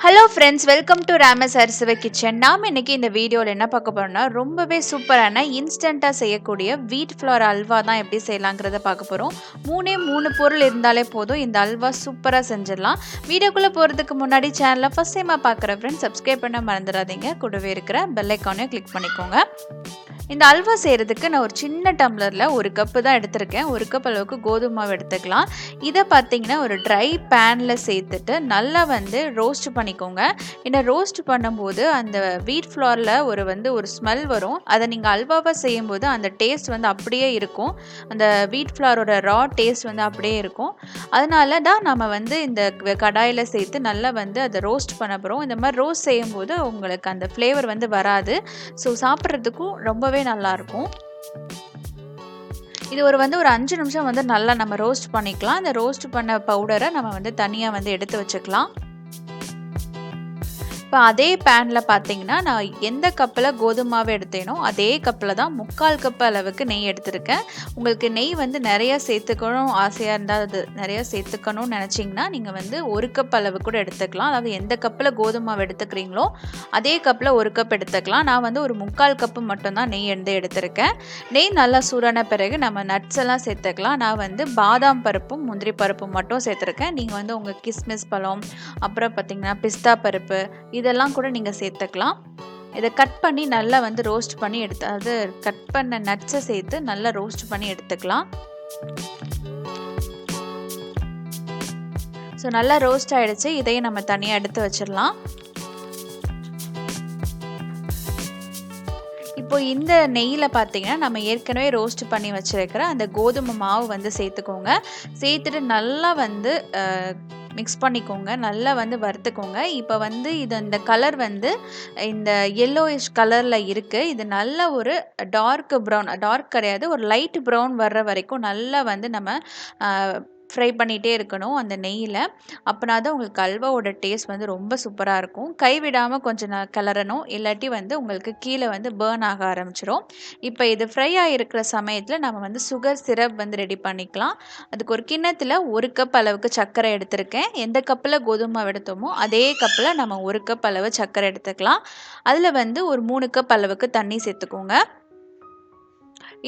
Hello friends, welcome to Ramas Arusuvai kitchen. நாம் இன்னைக்கு இந்த வீடியோவில் என்ன பார்க்க போறோம்னா ரொம்பவே சூப்பரான இன்ஸ்டண்ட்டாக செய்யக்கூடிய வீட் ஃப்ளவர் அல்வா தான் எப்படி செய்யலாங்கிறத பார்க்க போகிறோம். மூணு பொருள் இருந்தாலே போதும், இந்த அல்வா சூப்பராக செஞ்சிடலாம். வீடியோக்குள்ளே போகிறதுக்கு முன்னாடி சேனலை ஃபஸ்ட் டைமாக பார்க்குற ஃப்ரெண்ட்ஸ் சப்ஸ்கிரைப் பண்ண மறந்துடாதீங்க. கூடவே இருக்கிற பெல் ஐக்கானையும் கிளிக் பண்ணிக்கோங்க. இந்த அல்வா செய்கிறதுக்கு நான் ஒரு சின்ன டம்ளரில் ஒரு கப்பு தான் எடுத்திருக்கேன். ஒரு கப் அளவுக்கு கோதுமை மாவு எடுத்துக்கலாம். இதை பார்த்தீங்கன்னா ஒரு ட்ரை பேனில் சேர்த்துட்டு நல்லா ரோஸ்ட் பண்ணிக்கோங்க. ஏன்னா ரோஸ்ட் பண்ணும்போது அந்த வீட் ஃப்ளாரில் ஒரு ஸ்மெல் வரும். அதை நீங்கள் அல்வாவாக செய்யும்போது அந்த டேஸ்ட் அப்படியே இருக்கும். அந்த வீட் ஃப்ளாரோட ரா டேஸ்ட் அப்படியே இருக்கும். அதனால தான் நம்ம இந்த கடாயில் சேர்த்து நல்லா அதை ரோஸ்ட் பண்ண போகிறோம். இந்த மாதிரி ரோஸ்ட் செய்யும்போது உங்களுக்கு அந்த ஃப்ளேவர் வராது. ஸோ சாப்பிட்றதுக்கும் ரொம்பவே நல்லாயிருக்கும். இது ஒரு 5 நிமிஷம் நல்லா நம்ம ரோஸ்ட் பண்ணிக்கலாம். அந்த ரோஸ்ட் பண்ண பவுடரை நம்ம தனியாக எடுத்து வச்சுக்கலாம். இப்போ அதே பேனில் பார்த்தீங்கன்னா நான் எந்த கப்பில் கோதுமை மாவு எடுத்தேனோ அதே கப்பில் தான் 3/4 கப் அளவுக்கு நெய் எடுத்திருக்கேன். உங்களுக்கு நெய் நிறையா சேர்த்துக்கணும் ஆசையாக இருந்தால், அது நிறையா சேர்த்துக்கணும்னு நினச்சிங்கன்னா நீங்கள் 1 கப் அளவு கூட எடுத்துக்கலாம். அதாவது எந்த கப்பில் கோதுமை மாவு எடுத்துக்கிறீங்களோ அதே கப்பில் 1 கப் எடுத்துக்கலாம். நான் ஒரு 3/4 கப்பு மட்டும்தான் நெய் எடுத்திருக்கேன். நெய் நல்லா சூடான பிறகு நம்ம நட்ஸ் எல்லாம் சேர்த்துக்கலாம். நான் பாதாம் பருப்பும் முந்திரி பருப்பும் மட்டும் சேர்த்துருக்கேன். நீங்கள் உங்கள் கிஸ்மிஸ் பழம், அப்புறம் பார்த்திங்கன்னா பிஸ்தா பருப்பு, இதெல்லாம் கூட நீங்கள் சேர்த்துக்கலாம். இதை கட் பண்ணி நல்லா ரோஸ்ட் பண்ணி அதாவது கட் பண்ண நட்ஸை சேர்த்து நல்லா ரோஸ்ட் பண்ணி எடுத்துக்கலாம். ஸோ நல்லா ரோஸ்ட் ஆகிடுச்சு. இதையும் நம்ம தனியாக எடுத்து வச்சிடலாம். இப்போ இந்த நெய்யில் பார்த்தீங்கன்னா நம்ம ஏற்கனவே ரோஸ்ட் பண்ணி வச்சுருக்கிற அந்த கோதுமை மாவு சேர்த்துக்கோங்க. சேர்த்துட்டு நல்லா மிக்ஸ் பண்ணிக்கோங்க. நல்லா வறுத்துக்கோங்க. இப்போ இது இந்த கலர் இந்த எல்லோயிஷ் கலரில் இருக்குது. இது நல்ல ஒரு டார்க் ப்ரௌன், டார்க் கிடையாது, ஒரு லைட் ப்ரௌன் வர்ற வரைக்கும் நல்லா நம்ம ஃப்ரை பண்ணிகிட்டே இருக்கணும் அந்த நெய்யில். அப்படின்னா தான் உங்களுக்கு அல்வாவோட டேஸ்ட் ரொம்ப சூப்பராக இருக்கும். கைவிடாமல் கொஞ்சம் கிளறணும், இல்லாட்டி உங்களுக்கு கீழே பேர்ன் ஆக ஆரம்பிச்சிடும். இப்போ இது ஃப்ரை ஆகிருக்கிற சமயத்தில் நம்ம சுகர் சிரப் ரெடி பண்ணிக்கலாம். அதுக்கு ஒரு கிண்ணத்தில் 1 கப் அளவுக்கு சர்க்கரை எடுத்திருக்கேன். எந்த கப்பில் கோதுமை எடுத்தோமோ அதே கப்பில் நம்ம 1 கப் அளவு சர்க்கரை எடுத்துக்கலாம். அதில் ஒரு 3 கப் அளவுக்கு தண்ணி சேர்த்துக்கோங்க.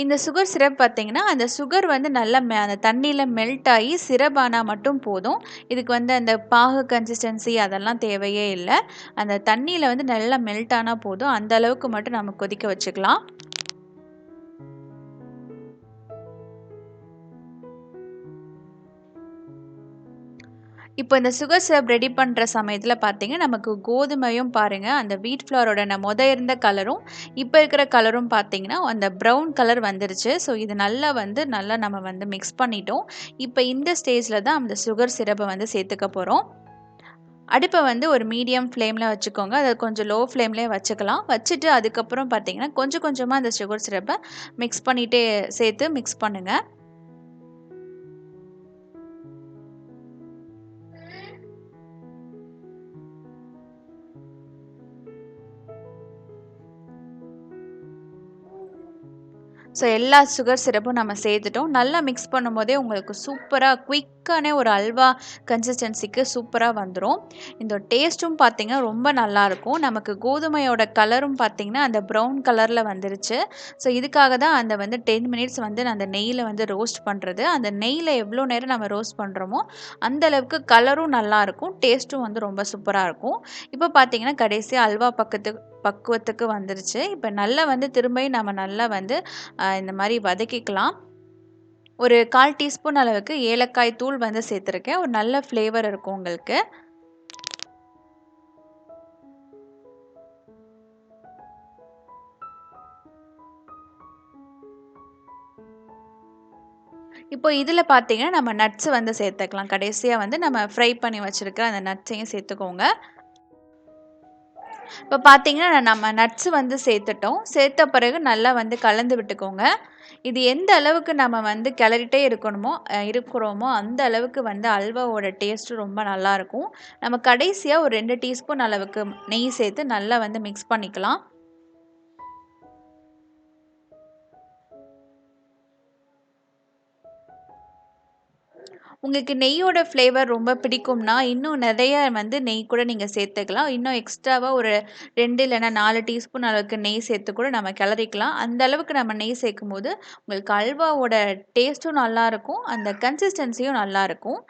இந்த சுகர் சிரப் பார்த்தீங்கன்னா அந்த சுகர் நல்லா அந்த தண்ணியில் மெல்ட் ஆகி சிரப் ஆனால் மட்டும் போதும். இதுக்கு அந்த பாகு கன்சிஸ்டன்சி அதெல்லாம் தேவையே இல்லை. அந்த தண்ணியில் நல்லா மெல்ட் ஆனால் போதும். அந்த அளவுக்கு மட்டும் நம்ம கொதிக்க வச்சுக்கலாம். இப்போ இந்த சுகர் சிரப் ரெடி பண்ணுற சமயத்தில் பார்த்தீங்கன்னா நமக்கு கோதுமையும் பாருங்கள், அந்த வீட் ஃப்ளாரோட இருந்த கலரும் இப்போ இருக்கிற கலரும் பார்த்தீங்கன்னா அந்த ப்ரௌன் கலர் வந்துருச்சு. ஸோ இது நல்லா நல்லா நம்ம மிக்ஸ் பண்ணிட்டோம். இப்போ இந்த ஸ்டேஜில் தான் அந்த சுகர் சிரப்பை சேர்த்துக்க போகிறோம். அடுப்பை ஒரு மீடியம் ஃப்ளேமில் வச்சுக்கோங்க. அதை கொஞ்சம் லோ ஃப்ளேம்லேயே வச்சுக்கலாம். வச்சுட்டு அதுக்கப்புறம் பார்த்தீங்கன்னா கொஞ்சம் கொஞ்சமாக அந்த சுகர் சிரப்பை மிக்ஸ் பண்ணிகிட்டே சேர்த்து மிக்ஸ் பண்ணுங்கள். ஸோ எல்லா சுகர் சிரப்பும் நம்ம சேர்த்துட்டோம். நல்லா மிக்ஸ் பண்ணும்போதே உங்களுக்கு சூப்பராக குயிக்கான ஒரு அல்வா கன்சிஸ்டன்சிக்கு சூப்பராக வந்துடும். இந்த டேஸ்ட்டும் பார்த்திங்கன்னா ரொம்ப நல்லாயிருக்கும். நமக்கு கோதுமையோட கலரும் பார்த்திங்கன்னா அந்த ப்ரௌன் கலரில் வந்துருச்சு. ஸோ இதுக்காக தான் அந்த 10 மினிட்ஸ் அந்த நெய்யில் ரோஸ்ட் பண்ணுறது. அந்த நெய்யில் எவ்வளோ நேரம் நம்ம ரோஸ்ட் பண்ணுறோமோ அந்தளவுக்கு கலரும் நல்லாயிருக்கும், டேஸ்ட்டும் ரொம்ப சூப்பராக இருக்கும். இப்போ பார்த்திங்கன்னா கடைசியாக அல்வா பக்குவத்துக்கு வந்துருச்சு. இப்போ நல்லா திரும்பியும் நம்ம நல்லா இந்த மாதிரி வதக்கிக்கலாம். ஒரு 1/4 டீஸ்பூன் அளவுக்கு ஏலக்காய் தூள் சேர்த்துருக்கேன். ஒரு நல்ல ஃப்ளேவர் இருக்கும் உங்களுக்கு. இப்போ இதில் பார்த்தீங்கன்னா நம்ம நட்ஸ் சேர்த்துக்கலாம். கடைசியாக நம்ம ஃப்ரை பண்ணி வச்சுருக்கிற அந்த நட்ஸையும் சேர்த்துக்கோங்க. இப்போ பார்த்தீங்கன்னா நம்ம நட்ஸ் சேர்த்துட்டோம். சேர்த்த பிறகு நல்லா கலந்து விட்டுக்கோங்க. இது எந்த அளவுக்கு நம்ம கிளறிட்டே இருக்கிறோமோ அந்த அளவுக்கு அல்வாவோட டேஸ்ட்டு ரொம்ப நல்லாயிருக்கும். நம்ம கடைசியாக ஒரு 2 டீஸ்பூன் அளவுக்கு நெய் சேர்த்து நல்லா மிக்ஸ் பண்ணிக்கலாம். உங்களுக்கு நெய்யோட ஃப்ளேவர் ரொம்ப பிடிக்கும்னா, இன்னும் நெறைய வந்து நெய் கூட நீங்க சேர்த்துக்கலாம். இன்னும் எக்ஸ்ட்ராவா ஒரு 2 இல்லன்னா 4 டீஸ்பூன் அளவுக்கு நெய் சேர்த்து கூட நம்ம கிளறிக்கலாம். அந்த அளவுக்கு நம்ம நெய் சேர்க்கும்போது, உங்களுக்கு அல்வாவோட டேஸ்ட்டும் நல்லாயிருக்கும். அந்த கன்சிஸ்டன்சியும் நல்லாயிருக்கும்.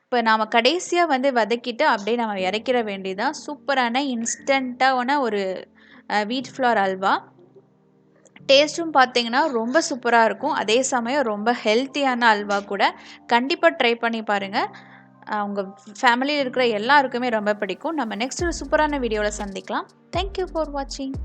இப்ப நாம கடைசியா வந்து வதக்கிட்டு அப்படியே நம்ம இறக்கிற வேண்டியதுதான். சூப்பரான இன்ஸ்டன்ட்டான ஒரு வீட் ஃப்ளார் அல்வா. டேஸ்ட்டும் பார்த்தீங்கன்னா ரொம்ப சூப்பரா இருக்கும். அதே சமயம் ரொம்ப ஹெல்த்தியான அல்வா கூட. கண்டிப்பா ட்ரை பண்ணி பாருங்க. உங்க ஃபேமிலியில இருக்கிற எல்லாருக்குமே ரொம்ப பிடிக்கும். நம்ம நெக்ஸ்ட் ஒரு சூப்பரான வீடியோல சந்திக்கலாம். தேங்க் யூ ஃபார் வாட்சிங்.